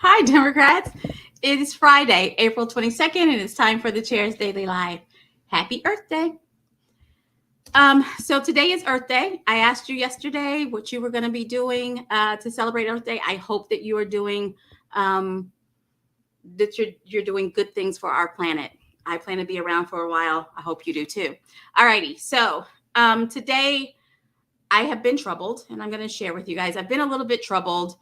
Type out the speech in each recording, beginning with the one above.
Hi, Democrats. It is Friday, April 22nd, and it's time for the Chair's Daily Live. Happy Earth Day. So today is Earth Day. I asked you yesterday what you were going to be doing to celebrate Earth Day. I hope that you are doing you're doing good things for our planet. I plan to be around for a while. I hope you do too. All righty. So today I have been troubled, and I'm going to share with you guys. I've been a little bit troubled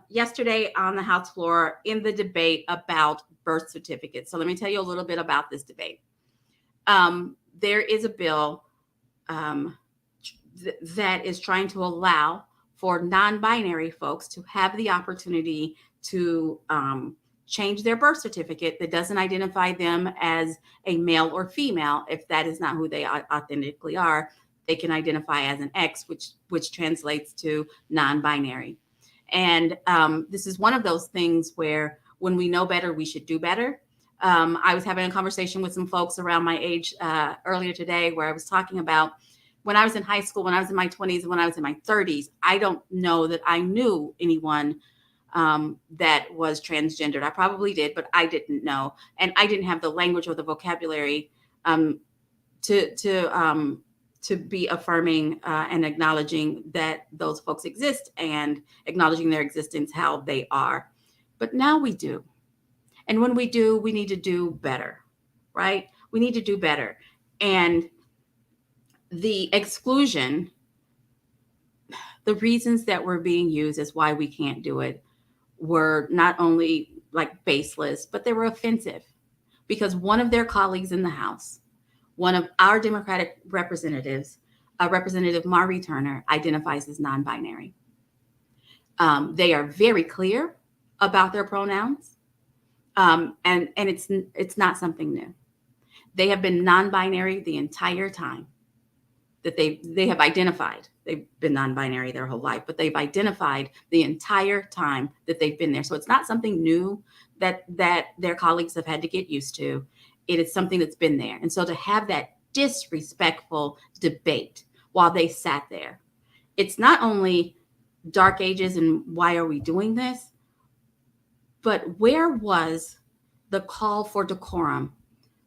yesterday on the House floor in the debate about birth certificates. So let me tell you a little bit about this debate. There is a bill that is trying to allow for non-binary folks to have the opportunity to change their birth certificate that doesn't identify them as a male or female. If that is not who they authentically are, they can identify as an X, which translates to non-binary. And this is one of those things where when we know better, we should do better. I was having a conversation with some folks around my age earlier today where I was talking about when I was in high school, when I was in my 20s, and when I was in my 30s. I don't know that I knew anyone that was transgendered. I probably did, but I didn't know. And I didn't have the language or the vocabulary to be affirming and acknowledging that those folks exist and acknowledging their existence, how they are. But now we do. And when we do, we need to do better, right? We need to do better. And the exclusion, the reasons that were being used as why we can't do it were not only like baseless, but they were offensive because one of their colleagues in the House, one of our Democratic representatives, Representative Marty Turner, identifies as non-binary. They are very clear about their pronouns, and it's not something new. They have been non-binary the entire time that they have identified. They've been non-binary their whole life, but they've identified the entire time that they've been there. So it's not something new that their colleagues have had to get used to. It is something that's been there. And so to have that disrespectful debate while they sat there, it's not only dark ages and why are we doing this, but where was the call for decorum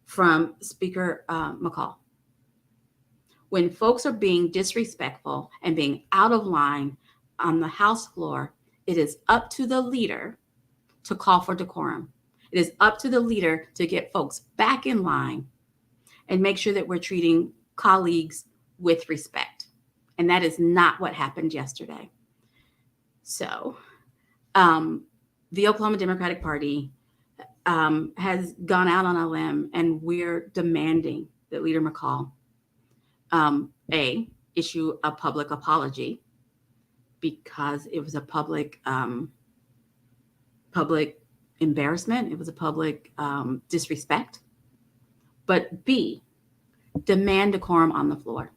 from Speaker McCall? When folks are being disrespectful and being out of line on the House floor, it is up to the leader to call for decorum. It is up to the leader to get folks back in line and make sure that we're treating colleagues with respect. And that is not what happened yesterday. So the Oklahoma Democratic Party has gone out on a limb, and we're demanding that Leader McCall issue a public apology because it was a public embarrassment. It was a public disrespect. But B, demand decorum on the floor.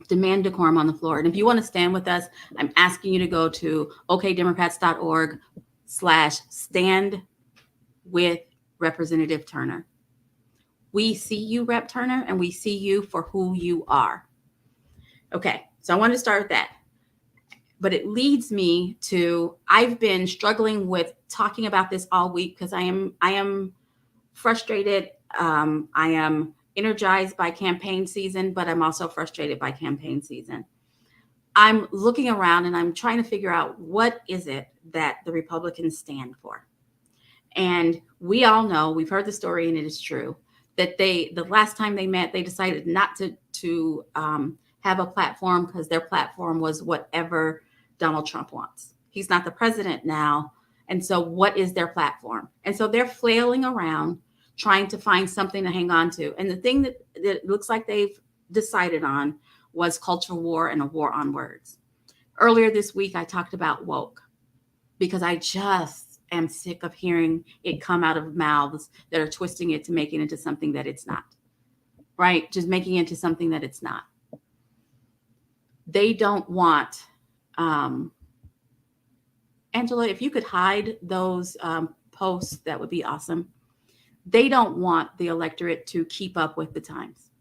Demand decorum on the floor. And if you want to stand with us, I'm asking you to go to okdemocrats.org/stand with Representative Turner. We see you, Rep. Turner, and we see you for who you are. Okay, so I want to start with that. But it leads me to, I've been struggling with talking about this all week because I am frustrated. I am energized by campaign season, but I'm also frustrated by campaign season. I'm looking around and I'm trying to figure out what is it that the Republicans stand for. And we all know, we've heard the story and it is true, that the last time they met, they decided not to have a platform because their platform was whatever Donald Trump wants. He's not the president now. And so what is their platform? And so they're flailing around trying to find something to hang on to. And the thing that looks like they've decided on was culture war and a war on words. Earlier this week, I talked about woke because I just am sick of hearing it come out of mouths that are twisting it to make it into something that it's not, right? Just making it into something that it's not. They don't want, Angela, if you could hide those posts, that would be awesome. They don't want the electorate to keep up with the times.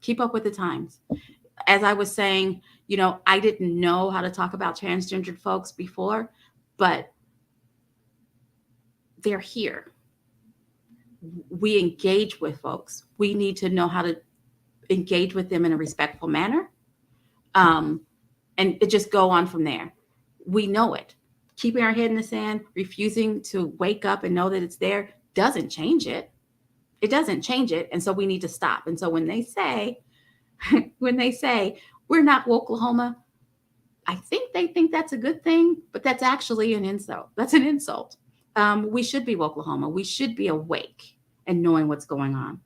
Keep up with the times. As I was saying, I didn't know how to talk about transgendered folks before, but they're here. We engage with folks. We need to know how to engage with them in a respectful manner. Um, and it just go on from there. We know it. Keeping our head in the sand, refusing to wake up and know that it's there doesn't change it. It doesn't change it. And so we need to stop. And so when they say, we're not Oklahoma, I think they think that's a good thing, but that's actually an insult. That's an insult. We should be Oklahoma. We should be awake and knowing what's going on.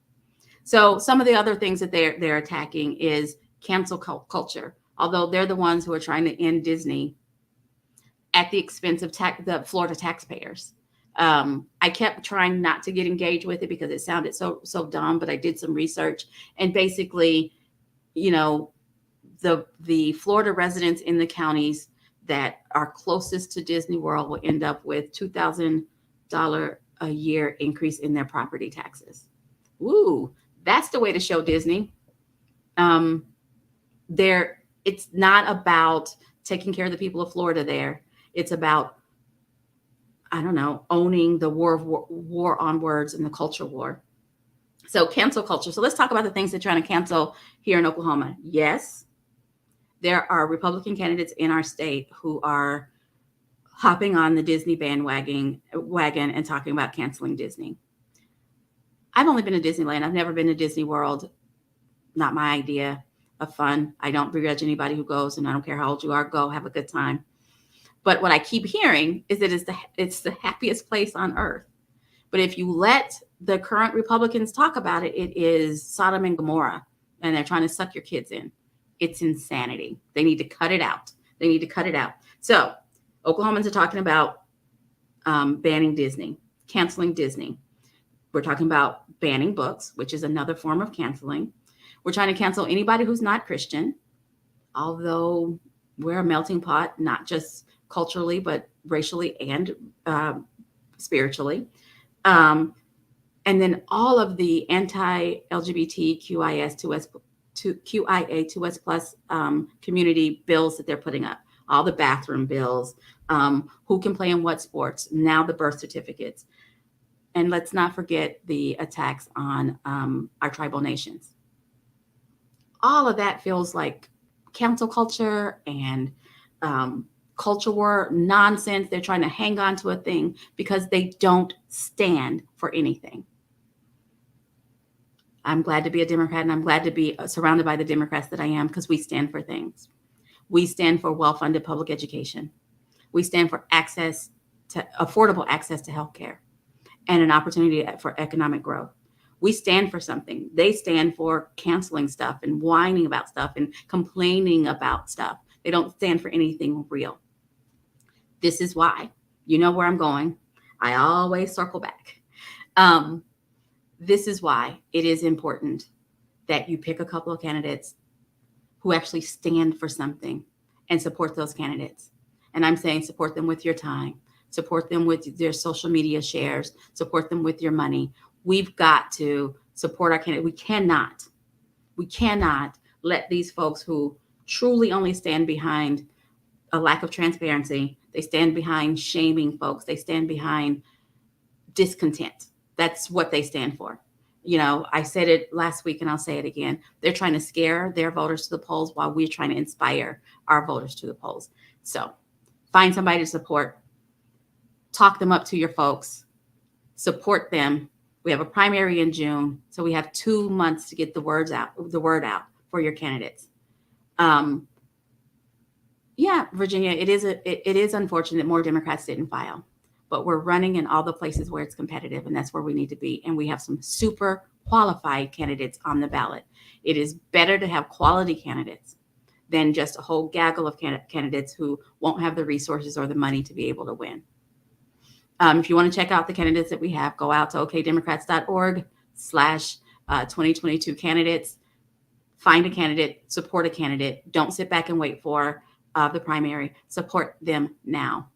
So some of the other things that they're attacking is cancel culture. Although they're the ones who are trying to end Disney at the expense of the Florida taxpayers. I kept trying not to get engaged with it because it sounded so dumb, but I did some research, and basically, the Florida residents in the counties that are closest to Disney World will end up with $2,000 a year increase in their property taxes. Woo, that's the way to show Disney. It's not about taking care of the people of Florida there. It's about, I don't know, owning the war on words and the culture war. So cancel culture. So let's talk about the things they're trying to cancel here in Oklahoma. Yes, there are Republican candidates in our state who are hopping on the Disney bandwagon and talking about canceling Disney. I've only been to Disneyland. I've never been to Disney World. Not my idea of fun. I don't begrudge anybody who goes, and I don't care how old you are. Go have a good time. But what I keep hearing is that it's the happiest place on earth. But if you let the current Republicans talk about it, it is Sodom and Gomorrah, and they're trying to suck your kids in. It's insanity. They need to cut it out. They need to cut it out. So Oklahomans are talking about banning Disney, canceling Disney. We're talking about banning books, which is another form of canceling. We're trying to cancel anybody who's not Christian, although we're a melting pot, not just culturally, but racially and spiritually. And then all of the anti-LGBTQIA2S plus community bills that they're putting up, all the bathroom bills, who can play in what sports, now the birth certificates. And let's not forget the attacks on our tribal nations. All of that feels like cancel culture and culture war nonsense. They're trying to hang on to a thing because they don't stand for anything. I'm glad to be a Democrat, and I'm glad to be surrounded by the Democrats that I am, because we stand for things. We stand for well-funded public education. We stand for affordable access to healthcare and an opportunity for economic growth. We stand for something. They stand for canceling stuff and whining about stuff and complaining about stuff. They don't stand for anything real. This is why, you know where I'm going. I always circle back. This is why it is important that you pick a couple of candidates who actually stand for something and support those candidates. And I'm saying support them with your time, support them with their social media shares, support them with your money. We've got to support our candidate. We cannot let these folks who truly only stand behind a lack of transparency, they stand behind shaming folks, they stand behind discontent. That's what they stand for. I said it last week and I'll say it again. They're trying to scare their voters to the polls while we're trying to inspire our voters to the polls. So find somebody to support, talk them up to your folks, support them. We have a primary in June, so we have 2 months to get the word out for your candidates. Virginia, it is unfortunate that more Democrats didn't file, but we're running in all the places where it's competitive, and that's where we need to be. And we have some super qualified candidates on the ballot. It is better to have quality candidates than just a whole gaggle of candidates who won't have the resources or the money to be able to win. If you want to check out the candidates that we have, go out to okdemocrats.org/2022 candidates. Find a candidate, support a candidate. Don't sit back and wait for the primary. Support them now.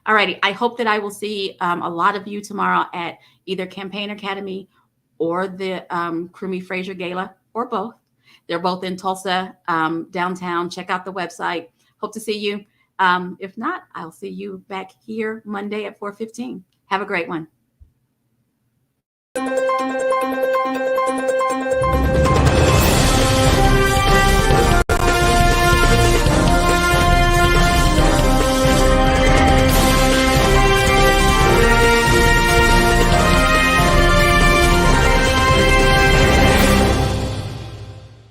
All righty. I hope that I will see a lot of you tomorrow at either Campaign Academy or the Crumie Fraser Gala, or both. They're both in Tulsa, downtown. Check out the website. Hope to see you. If not, I'll see you back here Monday at 4:15. Have a great one.